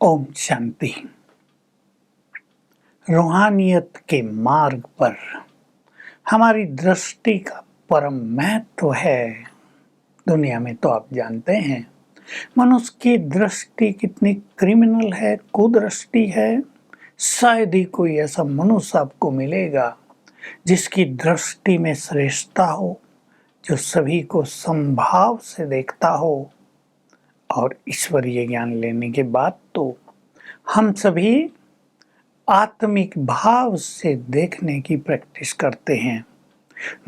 ओम शांति। रूहानियत के मार्ग पर हमारी दृष्टि का परम महत्व है। दुनिया में तो आप जानते हैं मनुष्य की दृष्टि कितनी क्रिमिनल है, कुदृष्टि है। शायद ही कोई ऐसा मनुष्य आपको मिलेगा जिसकी दृष्टि में श्रेष्ठता हो, जो सभी को समभाव से देखता हो। और ईश्वरीय ज्ञान लेने के बाद तो हम सभी आत्मिक भाव से देखने की प्रैक्टिस करते हैं।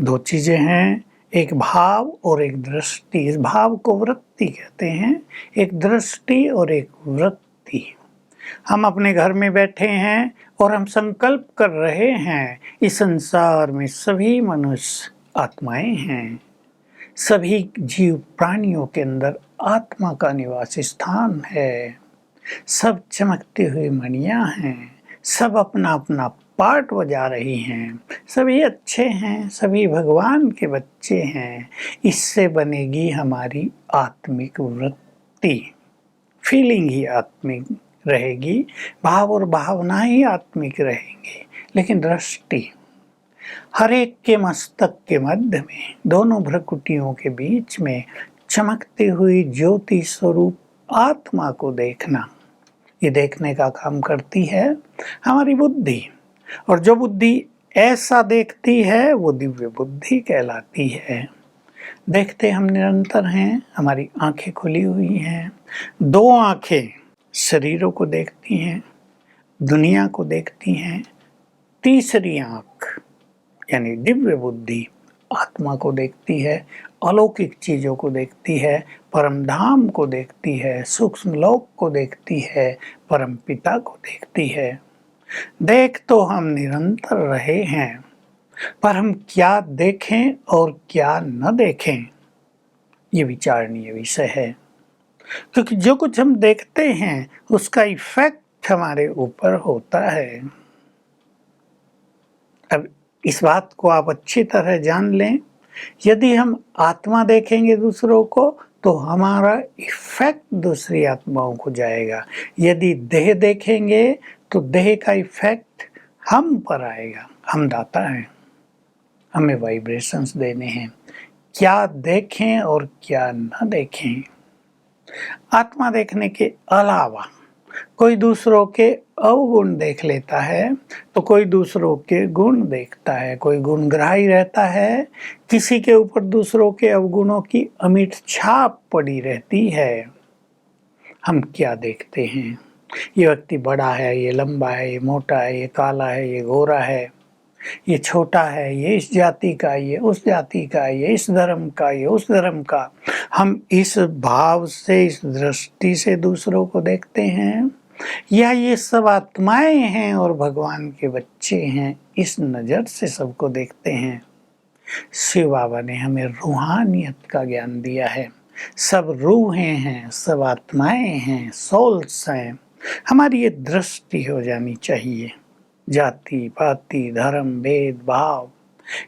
दो चीजें हैं, एक भाव और एक दृष्टि। इस भाव को वृत्ति कहते हैं, एक दृष्टि और एक वृत्ति। हम अपने घर में बैठे हैं और हम संकल्प कर रहे हैं इस संसार में सभी मनुष्य आत्माएं हैं। सभी जीव प्राणियों के अंदर आत्मा का निवास स्थान है। सब चमकती हुई मणियां हैं, सब अपना अपना पार्ट बजा रही हैं। सभी अच्छे हैं, सभी भगवान के बच्चे हैं। इससे बनेगी हमारी आत्मिक वृत्ति। फीलिंग ही आत्मिक रहेगी, भाव और भावना ही आत्मिक रहेंगे। लेकिन दृष्टि, हर एक के मस्तक के मध्य में, दोनों भ्रुकुटियों के बीच में चमकती हुई ज्योति स्वरूप आत्मा को देखना, ये देखने का काम करती है हमारी बुद्धि। और जो बुद्धि ऐसा देखती है वो दिव्य बुद्धि कहलाती है। देखते हम निरंतर हैं, हमारी आंखें खुली हुई हैं। दो आंखें शरीरों को देखती हैं, दुनिया को देखती हैं। तीसरी आंख यानी दिव्य बुद्धि आत्मा को देखती है, अलौकिक चीजों को देखती है, परम धाम को देखती है, सूक्ष्म लोक को देखती है, परम पिता को देखती है। देख तो हम निरंतर रहे हैं, पर हम क्या देखें और क्या न देखें, ये विचारणीय विषय है। क्योंकि जो कुछ हम देखते हैं उसका इफेक्ट हमारे ऊपर होता है। अब इस बात को आप अच्छी तरह जान लें, यदि हम आत्मा देखेंगे दूसरों को तो हमारा इफेक्ट दूसरी आत्माओं को जाएगा। यदि देह देखेंगे तो देह का इफेक्ट हम पर आएगा। हम दाता हैं, हमें वाइब्रेशंस देने हैं। क्या देखें और क्या न देखें। आत्मा देखने के अलावा कोई दूसरों के अवगुण देख लेता है तो कोई दूसरों के गुण देखता है। कोई गुणग्राही रहता है, किसी के ऊपर दूसरों के अवगुणों की अमिट छाप पड़ी रहती है। हम क्या देखते हैं, ये व्यक्ति बड़ा है, ये लंबा है, ये मोटा है, ये काला है, ये गोरा है, ये छोटा है, ये इस जाति का, ये उस जाति का, ये इस धर्म का, ये उस धर्म का। हम इस भाव से, इस दृष्टि से दूसरों को देखते हैं, या ये सब आत्माएं हैं और भगवान के बच्चे हैं, इस नज़र से सबको देखते हैं। शिव बाबा ने हमें रूहानियत का ज्ञान दिया है। सब रूहें हैं, सब आत्माएं हैं, सोल्स हैं। हमारी ये दृष्टि हो जानी चाहिए। जाति पाति धर्म भेद भाव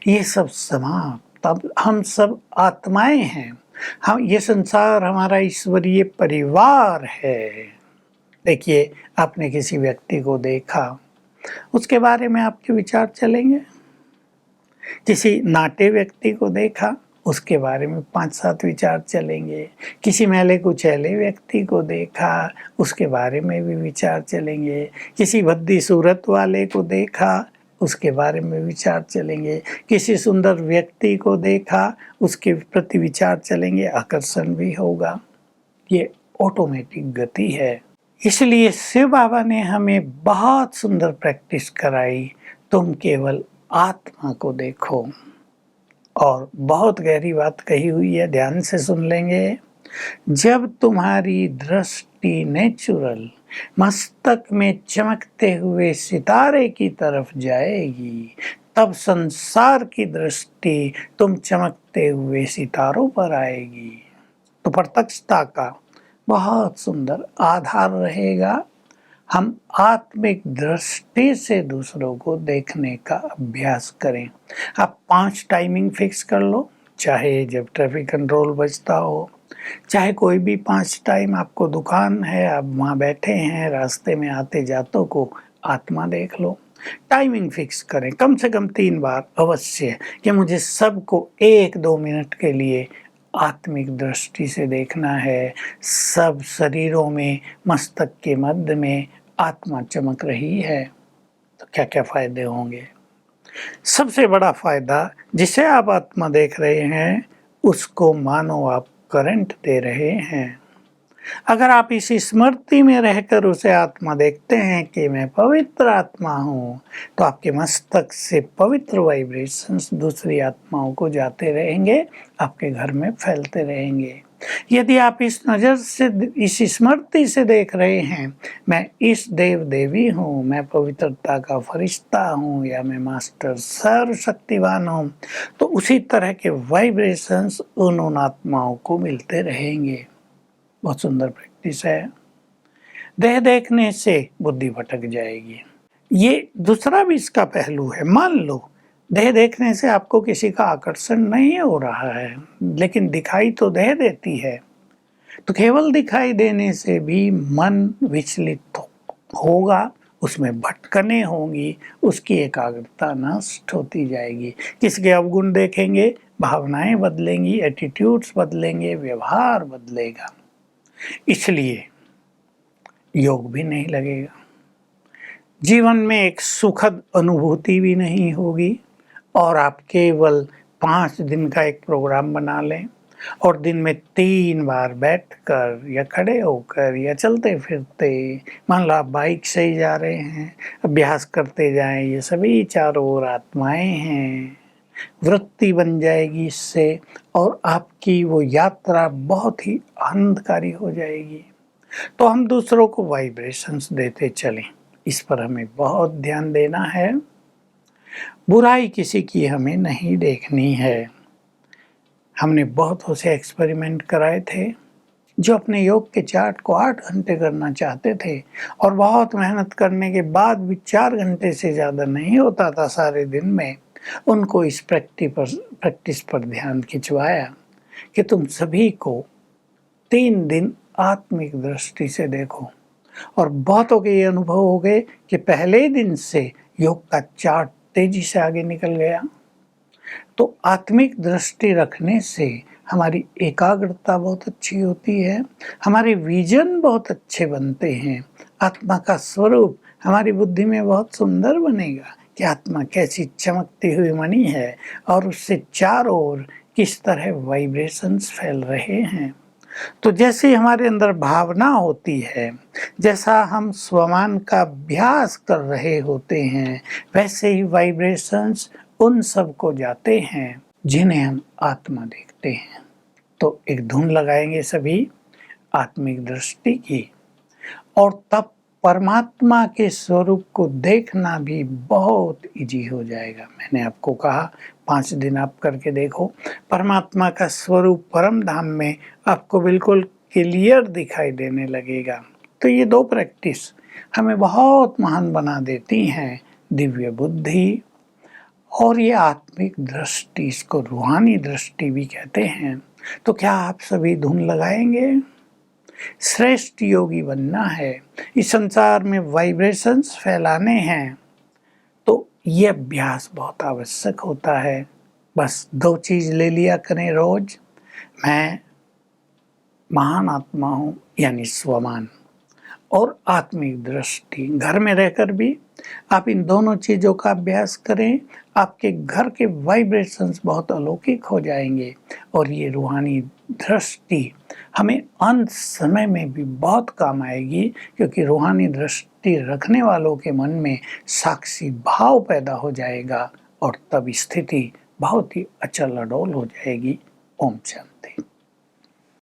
ये सब समाप्त। तब हम सब आत्माएं हैं। हम, ये संसार हमारा ईश्वरीय परिवार है। देखिए, आपने किसी व्यक्ति को देखा, उसके बारे में आपके विचार चलेंगे। किसी नाटे व्यक्ति को देखा, उसके बारे में 5-7 विचार चलेंगे। किसी मैले कुचैले व्यक्ति को देखा, उसके बारे में भी विचार चलेंगे। किसी भद्दी सूरत वाले को देखा, उसके बारे में विचार चलेंगे। किसी सुंदर व्यक्ति को देखा, उसके प्रति विचार चलेंगे, आकर्षण भी होगा। ये ऑटोमेटिक गति है। इसलिए शिव बाबा ने हमें बहुत सुंदर प्रैक्टिस कराई। तुम केवल आत्मा को देखो। और बहुत गहरी बात कही हुई है, ध्यान से सुन लेंगे। जब तुम्हारी दृष्टि नेचुरल मस्तक में चमकते हुए सितारे की तरफ जाएगी, तब संसार की दृष्टि तुम चमकते हुए सितारों पर आएगी। तो प्रत्यक्षता का बहुत सुंदर आधार रहेगा। हम आत्मिक दृष्टि से दूसरों को देखने का अभ्यास करें। आप 5 टाइमिंग फिक्स कर लो, चाहे जब ट्रैफिक कंट्रोल बजता हो, चाहे कोई भी 5 टाइम आपको दुकान है, आप वहाँ बैठे हैं, रास्ते में आते जातों को आत्मा देख लो। टाइमिंग फिक्स करें, कम से कम 3 बार अवश्य, कि मुझे सबको 1-2 मिनट के लिए आत्मिक दृष्टि से देखना है। सब शरीरों में, मस्तक के मध्य में आत्मा चमक रही है, तो क्या-क्या फ़ायदे होंगे? सबसे बड़ा फ़ायदा, जिसे आप आत्मा देख रहे हैं, उसको मानो आप करंट दे रहे हैं। अगर आप इस स्मृति में रहकर उसे आत्मा देखते हैं कि मैं पवित्र आत्मा हूँ, तो आपके मस्तक से पवित्र वाइब्रेशंस दूसरी आत्माओं को जाते रहेंगे, आपके घर में फैलते रहेंगे। यदि आप इस नज़र से, इस स्मृति से देख रहे हैं, मैं इस देव देवी हूँ, मैं पवित्रता का फरिश्ता हूँ, या मैं मास्टर सर्वशक्तिवान हूँ, तो उसी तरह के वाइब्रेशंस उन आत्माओं को मिलते रहेंगे। बहुत सुंदर प्रैक्टिस है। देह देखने से बुद्धि भटक जाएगी। ये दूसरा भी इसका पहलू है। मान लो देह देखने से आपको किसी का आकर्षण नहीं हो रहा है, लेकिन दिखाई तो देह देती है, तो केवल दिखाई देने से भी मन विचलित होगा, उसमें भटकने होंगी, उसकी एकाग्रता नष्ट होती जाएगी। किसके अवगुण देखेंगे, भावनाएं बदलेंगी, एटीट्यूड्स बदलेंगे, व्यवहार बदलेगा, इसलिए योग भी नहीं लगेगा। जीवन में एक सुखद अनुभूति भी नहीं होगी, और आप केवल 5 दिन का एक प्रोग्राम बना लें और दिन में 3 बार बैठकर या खड़े होकर या चलते फिरते, मान लो आप बाइक से ही जा रहे हैं, अभ्यास करते जाएं। ये सभी चारों ओर आत्माएं हैं, वृत्ति बन जाएगी इससे, और आपकी वो यात्रा बहुत ही आनंदकारी हो जाएगी। तो हम दूसरों को वाइब्रेशंस देते चलें, इस पर हमें बहुत ध्यान देना है। बुराई किसी की हमें नहीं देखनी है। हमने बहुतों से एक्सपेरिमेंट कराए थे, जो अपने योग के चार्ट को 8 घंटे करना चाहते थे, और बहुत मेहनत करने के बाद भी 4 घंटे से ज़्यादा नहीं होता था सारे दिन में। उनको इस प्रैक्टिस पर ध्यान खिंचवाया कि तुम सभी को 3 दिन आत्मिक दृष्टि से देखो, और बहुतों के ये अनुभव हो गए कि पहले ही दिन से योग का चार्ट तेजी से आगे निकल गया। तो आत्मिक दृष्टि रखने से हमारी एकाग्रता बहुत अच्छी होती है, हमारे विजन बहुत अच्छे बनते हैं, आत्मा का स्वरूप हमारी बुद्धि में बहुत सुंदर बनेगा कि आत्मा कैसी चमकती हुई मणि है, और उससे चारों ओर किस तरह वाइब्रेशंस फैल रहे हैं। तो जैसे हमारे अंदर भावना होती है, जैसा हम स्वमान का अभ्यास कर रहे होते हैं, वैसे ही वाइब्रेशंस उन सब को जाते हैं जिन्हें हम आत्मा देखते हैं। तो एक धुन लगाएंगे सभी आत्मिक दृष्टि की, और तब परमात्मा के स्वरूप को देखना भी बहुत इजी हो जाएगा। मैंने आपको कहा 5 दिन आप करके देखो, परमात्मा का स्वरूप परम धाम में आपको बिल्कुल क्लियर दिखाई देने लगेगा। तो ये 2 प्रैक्टिस हमें बहुत महान बना देती हैं, दिव्य बुद्धि और ये आत्मिक दृष्टि, इसको रूहानी दृष्टि भी कहते हैं। तो क्या आप सभी धुन लगाएंगे? श्रेष्ठ योगी बनना है, इस संसार में वाइब्रेशंस फैलाने हैं, तो ये अभ्यास बहुत आवश्यक होता है। बस 2 चीज़ ले लिया करें रोज, मैं महान आत्मा हूँ यानी स्वमान, और आत्मिक दृष्टि। घर में रहकर भी आप इन दोनों चीज़ों का अभ्यास करें, आपके घर के वाइब्रेशंस बहुत अलौकिक हो जाएंगे, और ये रूहानी दृष्टि हमें अंत समय में भी बहुत काम आएगी, क्योंकि रूहानी दृष्टि रखने वालों के मन में साक्षी भाव पैदा हो जाएगा, और तब स्थिति बहुत ही अचल अडोल हो जाएगी। ओम शांति।